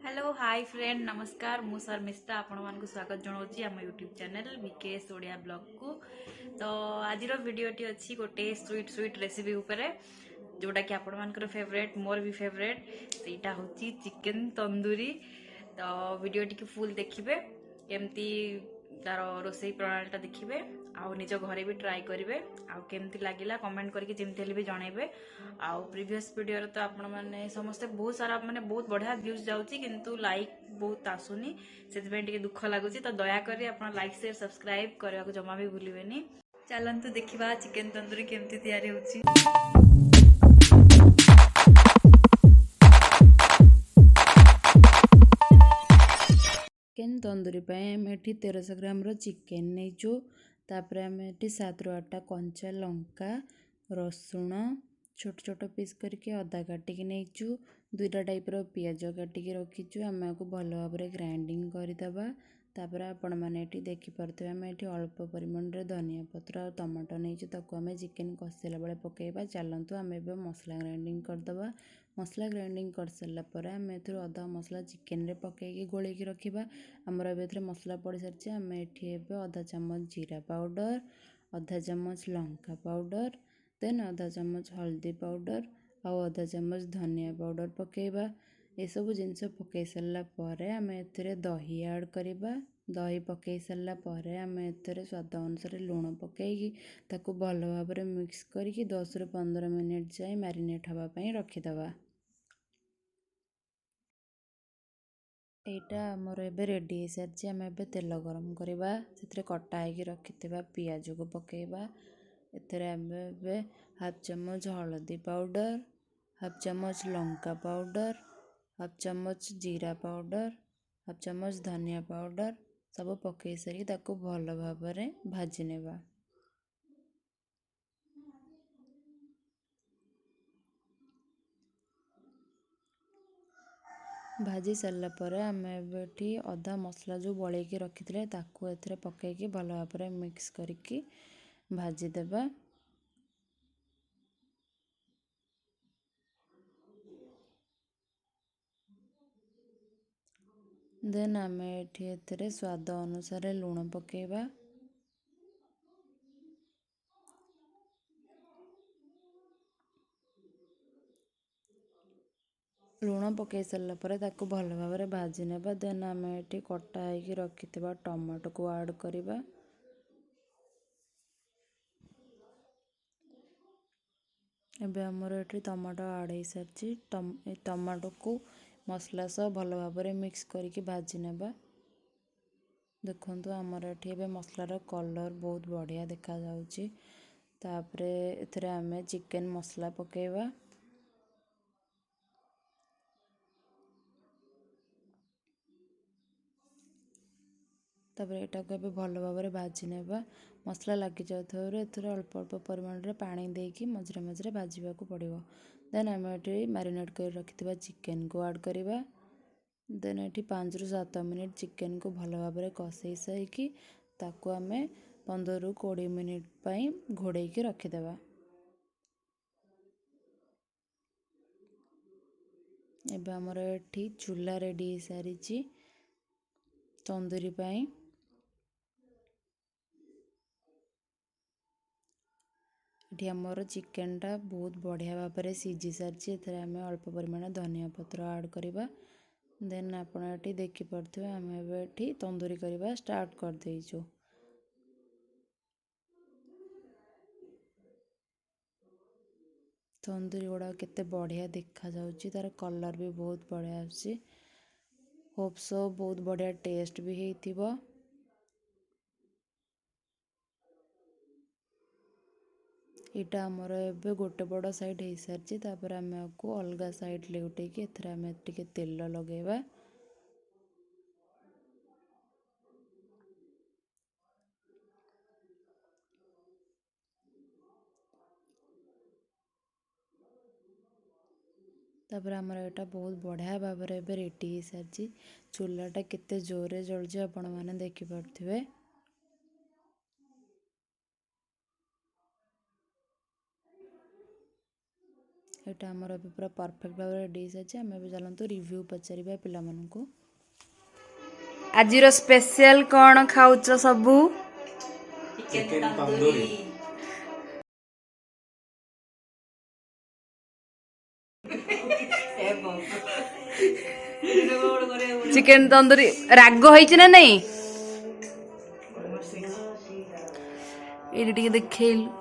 Hello hi friend नमस्कार मु शर्मिष्ठा आपण मानक स्वागत जनाऊँगी आम YouTube channel Vikesh Odia blog को। तो आज वीडियोटी अच्छी गोटे स्वीट स्वीट रेसिपी उपरे जोटा कि आपण मानकर फेवरेट मोर भी फेवरेट सेटा होची चिकन तंदूरी। तो वीडियोटी की फुल देखिए केमती तार रोसई प्रणालीटा देखिए आउ निज घरे भी ट्राए करेंगे आउ केमती लगिला कमेंट करके जमती हेल्ले भी जनइबे। आउ प्रीवियस वीडियो तो आपण मैंने समस्ते बहुत सारा माने बहुत बढ़िया व्यूज जाउची किंतु लाइक बहुत आसुनी से दुख लगुच। तो दयाकोरी आप लाइक शेयर सब्सक्राइब करने को जमा भी भूलिबेनी। चलतु देखा चिकेन तंदूरी केमती तैयारी होची। चिकेन तंदूरी आम एटी 1300 ग्राम चिकेन नहींचु। तापर आम एटी 7 ରୁ 8टा कंचा लंका रसुण छोट छोट पीस करके अदा काटिकी नहींचु। 2टा टाइप पियाज काटिकी रखीचु आम को भल भाव ग्राइंडिंग करदे। तापर आपण मैंने देखिपे आम ये अल्प परिमाण धनिया पत्र और टमाटो नहीं ताको आम चिकेन कषेला बेले पकेबा। चलतु आम ए मसला ग्राइंडिंग करदे। मसला ग्राइंडिंग कर सारापर आम अदा मसला चिकेन रे पकईकी गोलैकी रखा। आमर ए मसला पड़ सारी आम ये अधा चामच जीरा पाउडर अधा चामच लंका पाउडर देन अधा चामच हल्दी पाउडर आउ अधा चामच धनिया पाउडर पकेबा। ये सब जिनस पकई सारापर आम ए दही ऐड करवा। दही पकई सारापर आम ए स्वाद अनुसार लुण पकईकी ताकू भल भाव मिक्स करके 10 ରୁ 15 मिनिट जाए मैरिनेट हाँवाई रखीदे। एटा आमर एबे रेडी हो सारी आम ए तेल गरम करवा से कटा होगी रखि पियाज को पकेबा। एथरे आम हाफ चामच हल्दी पाउडर हाफ चामच लंका पाउडर हाफ चामच जीरा पाउडर हाफ चामच धनिया पाउडर सब पकई सारी ताकू भल भाव भाजी नेबा। भाजी सारापर आम एटी अदा मसला जो बलैकी रखी ताकू एथरे पकईकी भल भाव मिक्स करके भाजीदेबा। देन आम एथे स्वाद अनुसार लुण पकेबा। लुण पकई सारापर ताकू भल भाव भाजी नेबा। देन आम ये कटा होगी रखि टमाटो को ऐड करवा। एबे आमर ये टमाटो ऐड हो सारी टमाटो को मसला सह भल भाव मिक्स करके भाजी नेबा। देखंतु आमर ये मसलार कलर बहुत बढ़िया देखा जाउची। तापरे एथरे आमे चिकेन मसला पकेबा। तापर एटा को भल भाव भाजी नेबा। मसला लगी जाउथार एथरे अल्प अल्प परिमाण रे पानी देकी मझरे मझरे भाजवा को पड़िबो। देन आम ये मैरिनेट कर रखिथिबा चिकेन को ऐड करवा। देन ये 5 ରୁ 7 मिनिट चिकेन को भल भाव कषई साइकी ताकू आम 15 ରୁ 20 मिनिट पाई घोड़ेकी रखिदेबा। एबे आमर ये चूल्हा रेडी हो सारी तंदूरी पाई। ये आमर चिकेनटा बहुत बढ़िया भाव में सीझी सारी। आम अल्प परिमाण धनिया पत्र ऐड करवा। देन आपड़ ये देखिपे आम ये तंदूरी करवा स्टार्ट कर देइचु। तंदूरी गुड़ा केते बढ़िया देखा जाउची तार कलर भी बहुत बढ़िया आसी। होप सो बहुत बढ़िया टेस्ट भी हेइथिबो। इटा आमर एबे गोटे बड़ साइड हो सारी। तापर आम को अलग साइड लेउटेकी एथरे आम टिके तेल लगेबा। तापर आमर एटा बहुत बढ़िया भाव में रेडी हो सारी। चूल्हाटा केते जोरे जलुची आपण माने देखि पारुथिबे। ଏଇଟା ଆମର ଏବେ ପୁରା ପରଫେକ୍ଟ ଭାବରେ ଡିଶ୍ ଅଛି। ଆମେ ଏବେ ଚାଲନ୍ତୁ ରିଭ୍ୟୁ ପଚାରିବା ପିଲାମାନଙ୍କୁ। ଆଜିର ସ୍ପେଶିଆଲ କ'ଣ ଖାଉଛ ସବୁ? ଚିକେନ ତନ୍ଦୁରୀ। ଚିକେନ ତନ୍ଦୁରୀ ରାଗ ହେଇଛି ନା ନାଇଁ? ଏଇଠି ଟିକେ ଦେଖେଇଲୁ।